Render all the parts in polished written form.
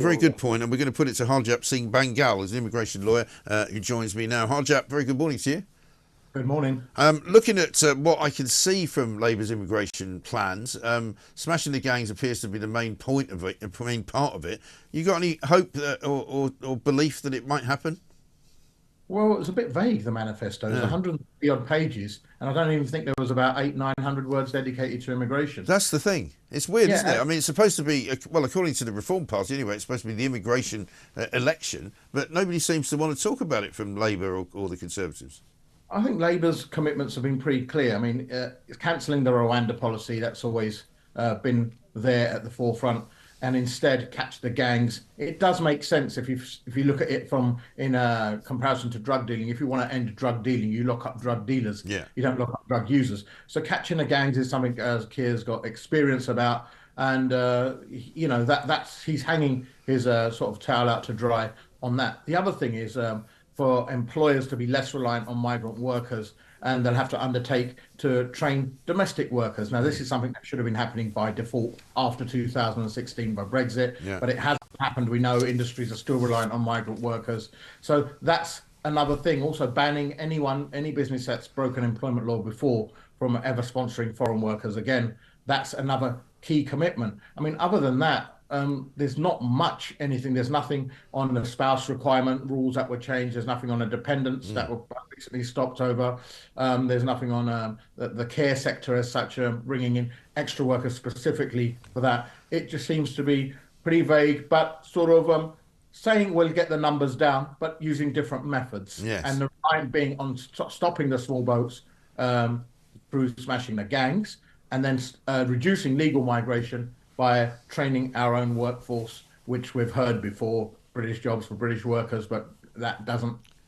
Very good point, and we're going to put it to Harjap Singh Bhangal, as an immigration lawyer who joins me now. Harjap, very good morning to you. Good morning. Looking at what I can see from Labour's immigration plans, smashing the gangs appears to be the main point of it, the main part of it. You got any hope that, or belief that it might happen? Well, it was a bit vague, the manifesto. It was Yeah. 150 odd pages, and I don't even think there was about 900 words dedicated to immigration. That's the thing. It's weird, isn't it? Yeah, I mean, it's supposed to be, well, according to the Reform Party anyway, it's supposed to be the immigration election, but nobody seems to want to talk about it from Labour or the Conservatives. I think Labour's commitments have been pretty clear. I mean, cancelling the Rwanda policy, that's always been there at the forefront, and instead catch the gangs. It does make sense if you look at it from in a comparison to drug dealing. If you want to end drug dealing, you lock up drug dealers. Yeah. You don't lock up drug users. So catching the gangs is something Keir's got experience about, and that's he's hanging his sort of towel out to dry on that. The other thing is for employers to be less reliant on migrant workers, and they'll have to undertake to train domestic workers. Now, this is something that should have been happening by default after 2016 by Brexit, Yeah. but it hasn't happened. We know industries are still reliant on migrant workers. So that's another thing. Also, banning any business that's broken employment law before from ever sponsoring foreign workers again. That's another key commitment. I mean, other than that, there's not much anything. There's nothing on the spouse requirement rules that were changed. There's nothing on the dependents that were recently stopped over. There's nothing on the care sector as such, bringing in extra workers specifically for that. It just seems to be pretty vague, but sort of saying we'll get the numbers down, but using different methods. Yes. And the reliance being on stopping the small boats through smashing the gangs, and then reducing legal migration by training our own workforce, which we've heard before, British jobs for British workers, but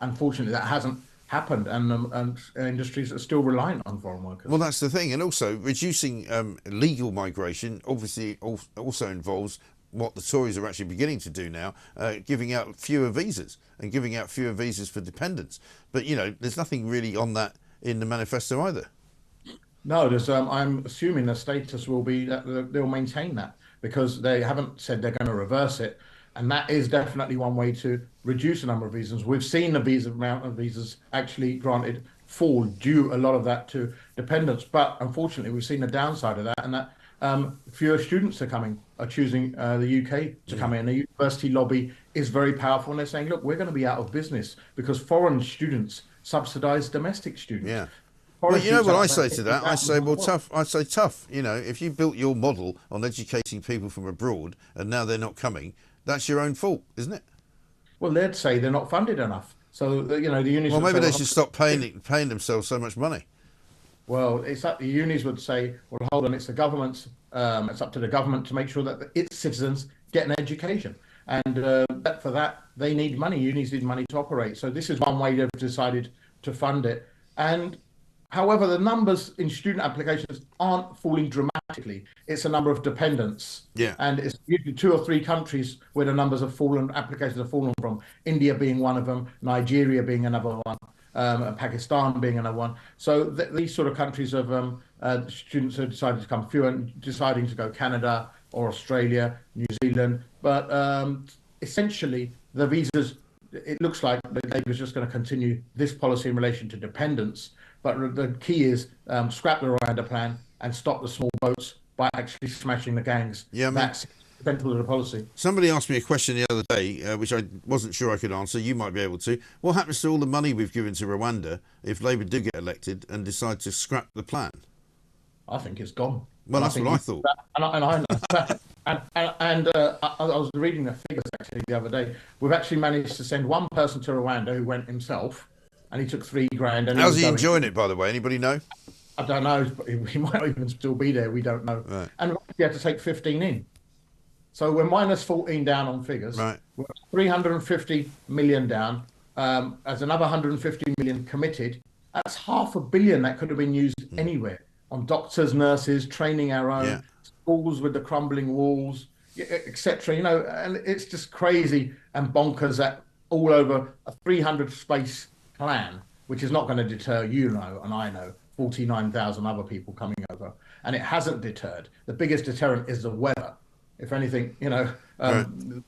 unfortunately, that hasn't happened, and industries are still reliant on foreign workers. Well, that's the thing. And also, reducing legal migration obviously also involves what the Tories are actually beginning to do now, giving out fewer visas and giving out fewer visas for dependents. But, there's nothing really on that in the manifesto either. No, I'm assuming the status will be that they'll maintain that, because they haven't said they're going to reverse it. And that is definitely one way to reduce the number of visas. We've seen the amount of visas actually granted fall, due a lot of that to dependents. But unfortunately, we've seen the downside of that, and that fewer students are choosing the UK to come in. The university lobby is very powerful, and they're saying, look, we're going to be out of business because foreign students subsidize domestic students. Yeah. Well, you know what I say to that? I say, well, tough. I say tough. If you built your model on educating people from abroad and now they're not coming, that's your own fault, isn't it? Well, they'd say they're not funded enough. So, the unis. Well, would maybe say, they well, should stop paying themselves so much money. Well, it's like the unis would say, well, hold on, it's the government's. It's up to the government to make sure that its citizens get an education, and for that they need money. Unis need money to operate. So this is one way they've decided to fund it. And however, the numbers in student applications aren't falling dramatically. It's a number of dependents. Yeah. And it's usually 2 or 3 countries where the numbers have fallen, applications have fallen from. India being one of them, Nigeria being another one, and Pakistan being another one. So these sort of countries of students have decided to come fewer, and deciding to go Canada or Australia, New Zealand. But essentially, the visas, it looks like Labour is just going to continue this policy in relation to dependents. But the key is scrap the Rwanda plan and stop the small boats by actually smashing the gangs. Yeah, that's central to the policy. Somebody asked me a question the other day, which I wasn't sure I could answer. You might be able to. What happens to all the money we've given to Rwanda if Labour do get elected and decide to scrap the plan? I think it's gone. Well, that's what I thought. And I know that. I was reading the figures actually the other day. We've actually managed to send one person to Rwanda who went himself, and he took $3,000. And how's he enjoying it, by the way? Anybody know? I don't know. He might not even still be there. We don't know. Right. And we had to take 15 in. So we're minus 14 down on figures. Right. We're 350 million down. As another 150 million committed. That's $500 million that could have been used anywhere, on doctors, nurses, training our own, schools with the crumbling walls, etc. And it's just crazy and bonkers that all over a 300 space plan, which is not going to deter and I know 49,000 other people coming over, and it hasn't deterred. The biggest deterrent is the weather. if anything, Right.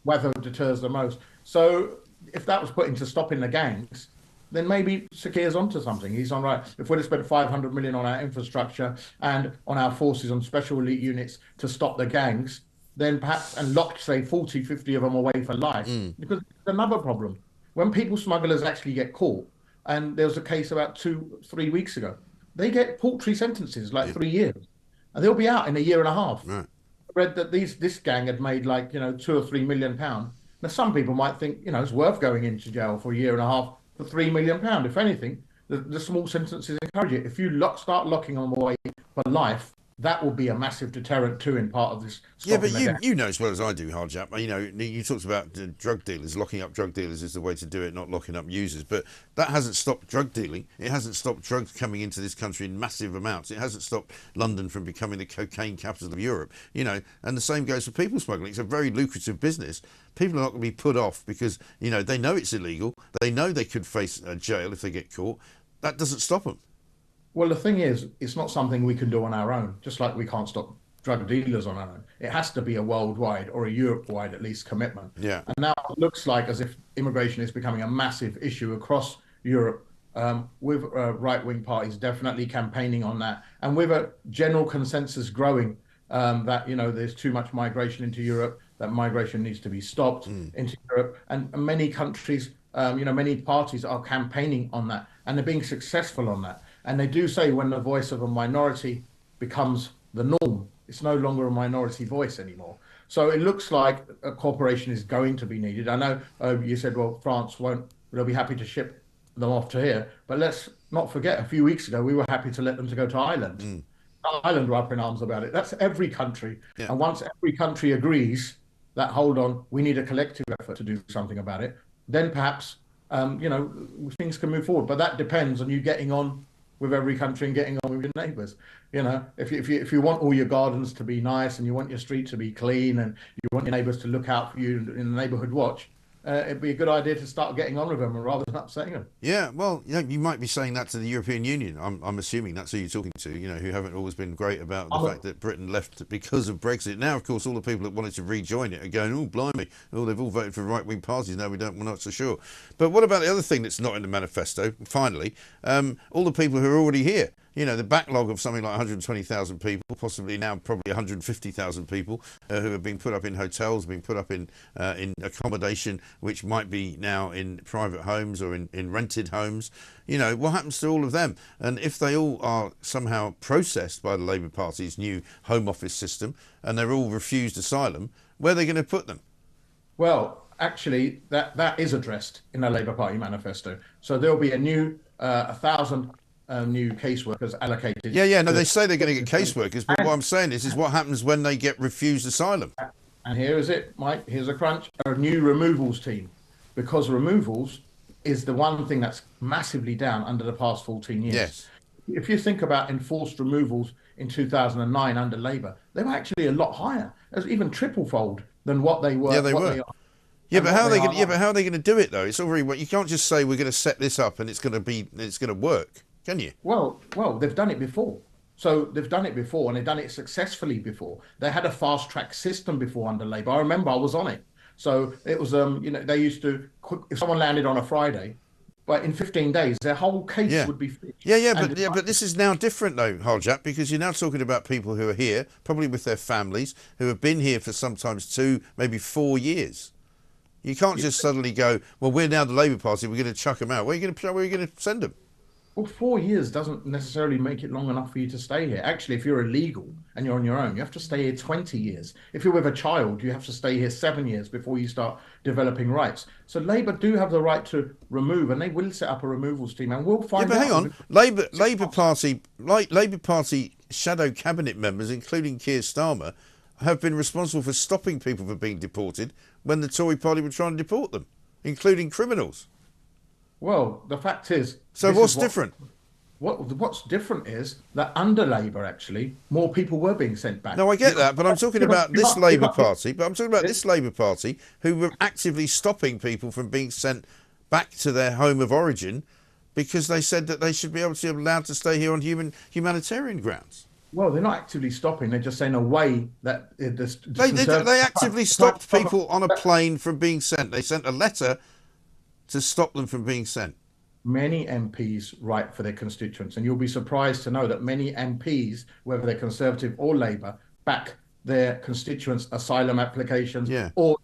weather deters the most. So if that was put into stopping the gangs, then maybe Sakir's onto something. He's on right. If we'd have spent 500 million on our infrastructure and on our forces, on special elite units to stop the gangs, then perhaps, and locked, say, 40, 50 of them away for life. Mm. Because it's another problem. When people smugglers actually get caught, and there was a case about 3 weeks ago, they get paltry sentences, like Yeah. 3 years, and they'll be out in a year and a half. Right. I read that this gang had made like, 2 or 3 million pounds. Now, some people might think, it's worth going into jail for a year and a half for 3 million pounds. If anything, the small sentences encourage it. If you start locking them away for life, that will be a massive deterrent too in part of this. Yeah, but Stopping the gang. you know as well as I do, Harjap. You talked about drug dealers. Locking up drug dealers is the way to do it, not locking up users. But that hasn't stopped drug dealing. It hasn't stopped drugs coming into this country in massive amounts. It hasn't stopped London from becoming the cocaine capital of Europe. And the same goes for people smuggling. It's a very lucrative business. People are not going to be put off because they know it's illegal. They know they could face jail if they get caught. That doesn't stop them. Well, the thing is, it's not something we can do on our own, just like we can't stop drug dealers on our own. It has to be a worldwide or a Europe-wide, at least, commitment. Yeah. And now it looks like as if immigration is becoming a massive issue across Europe, with right-wing parties definitely campaigning on that, and with a general consensus growing that, there's too much migration into Europe, that migration needs to be stopped into Europe. And many countries, many parties are campaigning on that, and they're being successful on that. And they do say when the voice of a minority becomes the norm, it's no longer a minority voice anymore. So it looks like a cooperation is going to be needed. I know you said, well, France won't, they'll be happy to ship them off to here. But let's not forget, a few weeks ago, we were happy to let them to go to Ireland. Ireland were up in arms about it. That's every country. Yeah. And once every country agrees that, hold on, we need a collective effort to do something about it, then perhaps, things can move forward. But that depends on you getting on with every country and getting on with your neighbours. If you want all your gardens to be nice and you want your street to be clean and you want your neighbours to look out for you in the neighbourhood watch, it'd be a good idea to start getting on with them rather than upsetting them. Yeah, well, you might be saying that to the European Union. I'm assuming that's who you're talking to, who haven't always been great about the fact that Britain left because of Brexit. Now, of course, all the people that wanted to rejoin it are going, oh, blimey, they've all voted for right-wing parties. Now we're not so sure. But what about the other thing that's not in the manifesto, finally? All the people who are already here. The backlog of something like 120,000 people, possibly now probably 150,000 people who have been put up in hotels, been put up in accommodation, which might be now in private homes or in rented homes. What happens to all of them? And if they all are somehow processed by the Labour Party's new Home Office system and they're all refused asylum, where are they going to put them? Well, actually, that is addressed in the Labour Party manifesto. So there'll be a new 1,000 new caseworkers allocated. Yeah. No, they say they're going to get caseworkers, but what I'm saying is what happens when they get refused asylum? And here is it, Mike. Here's a crunch. A new removals team, because removals is the one thing that's massively down under the past 14 years. Yes. If you think about enforced removals in 2009 under Labour, they were actually a lot higher. It was even triple-fold than what they were. Yeah, they were. Yeah, but how are they going? Yeah, but how are they going to do it though? It's already. You can't just say we're going to set this up and it's going to work, can you? Well, they've done it before. So they've done it before, and they've done it successfully before. They had a fast track system before under Labour. I remember I was on it. So it was, they used to, if someone landed on a Friday, but in 15 days, their whole case would be finished. But this is now different though, Harjap, because you're now talking about people who are here, probably with their families, who have been here for sometimes 2, maybe 4 years. You can't just suddenly go, well, we're now the Labour Party, we're going to chuck them out. Where are you going to send them? Well, 4 years doesn't necessarily make it long enough for you to stay here. Actually, if you're illegal and you're on your own, you have to stay here 20 years. If you're with a child, you have to stay here 7 years before you start developing rights. So Labour do have the right to remove, and they will set up a removals team, and we'll find out. Yeah, but hang on. Labour Party shadow cabinet members, including Keir Starmer, have been responsible for stopping people from being deported when the Tory party were trying to deport them, including criminals. Well, the fact is... So what's different? What's different is that under Labour, actually, more people were being sent back. No, I get that, but I'm talking about this Labour Party. But I'm talking about this Labour Party who were actively stopping people from being sent back to their home of origin because they said that they should be able to be allowed to stay here on humanitarian grounds. Well, they're not actively stopping. They're just saying a way that the They Conservatives. actively stopped people on a plane from being sent. They sent a letter to stop them from being sent. Many MPs write for their constituents, and you'll be surprised to know that many MPs, whether they're Conservative or Labour, back their constituents' asylum applications Yeah. or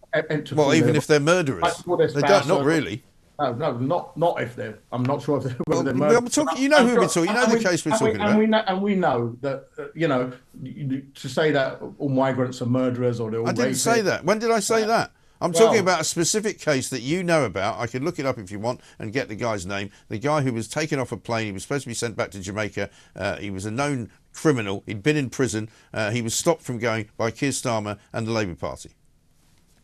Well, even if they're murderers, they don't. Not or really. no, no, not if they're. I'm not sure if they're, whether Well, they're we're murdered. talking. You know who we're talking. You know the case we're talking about. And we know that to say that all migrants are murderers or they're all I didn't rapists. say that. When did I say that? I'm talking about a specific case that you know about. I can look it up if you want and get the guy's name. The guy who was taken off a plane. He was supposed to be sent back to Jamaica. He was a known criminal. He'd been in prison. He was stopped from going by Keir Starmer and the Labour Party.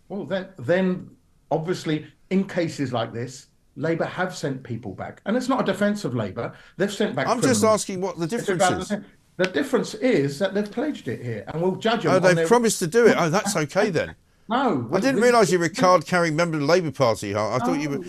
Well, then obviously, in cases like this, Labour have sent people back, and it's not a defence of Labour. They've sent back. I'm just asking what the difference is. The difference is that they've pledged it here, and we'll judge them. Oh, they've promised to do it. Oh, that's okay then. No, I didn't realise you were a card-carrying member of the Labour Party. I thought you were.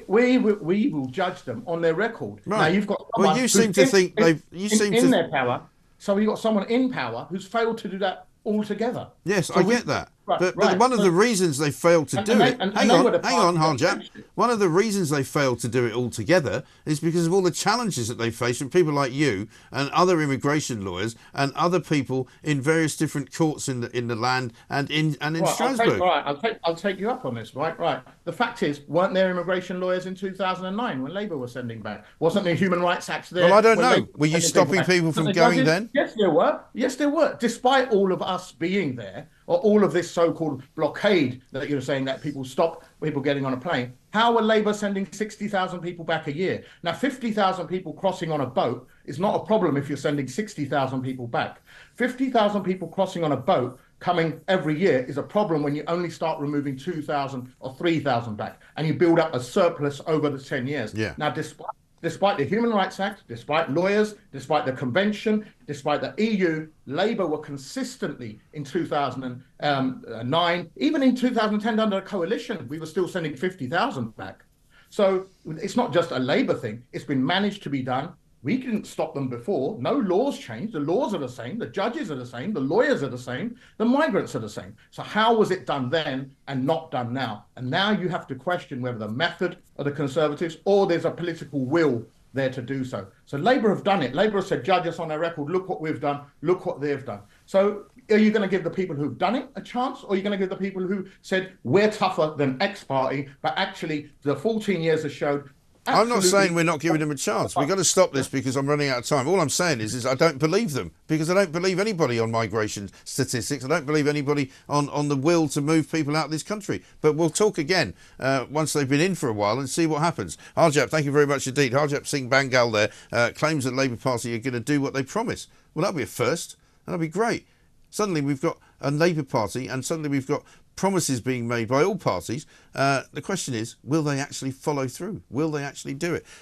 We will judge them on their record. Right. Now you've got. Well, you seem to think they've. You seem in to their power. So you've got someone in power who's failed to do that altogether. Yes, so I get that. But one of the reasons they failed to do it... Hang on, Harjap. One of the reasons they failed to do it altogether is because of all the challenges that they face from people like you and other immigration lawyers and other people in various different courts in the land and in Strasbourg. I'll take you up on this. Right. The fact is, weren't there immigration lawyers in 2009 when Labour was sending back? Wasn't there Human Rights Acts there? Well, I don't know. Were you stopping people from going then? Yes, there were. Yes, there were. Despite all of us being there, or all of this so-called blockade that you're saying that people stop people getting on a plane, how are Labour sending 60,000 people back a year? Now, 50,000 people crossing on a boat is not a problem if you're sending 60,000 people back. 50,000 people crossing on a boat coming every year is a problem when you only start removing 2,000 or 3,000 back, and you build up a surplus over the 10 years. Yeah. Now, despite the Human Rights Act, despite lawyers, despite the Convention, despite the EU, Labour were consistently in 2009, even in 2010 under a coalition, we were still sending 50,000 back. So it's not just a Labour thing. It's been managed to be done. We didn't stop them before. No laws changed. The laws are the same. The judges are the same. The lawyers are the same. The migrants are the same. So how was it done then and not done now? And now you have to question whether the method of the Conservatives or there's a political will there to do so. So Labour have done it. Labour have said, judge us on their record. Look what we've done. Look what they've done. So are you going to give the people who've done it a chance, or are you going to give the people who said, we're tougher than X party, but actually the 14 years has showed... I'm not saying we're not giving them a chance. We've got to stop this because I'm running out of time. All I'm saying is I don't believe them, because I don't believe anybody on migration statistics. I don't believe anybody on the will to move people out of this country. But we'll talk again once they've been in for a while and see what happens. Harjap, thank you very much indeed. Harjap Singh Bhangal there claims that Labour Party are going to do what they promise. Well, that'll be a first. That'll be great. Suddenly we've got a Labour Party and suddenly we've got promises being made by all parties. The question is, will they actually follow through? Will they actually do it?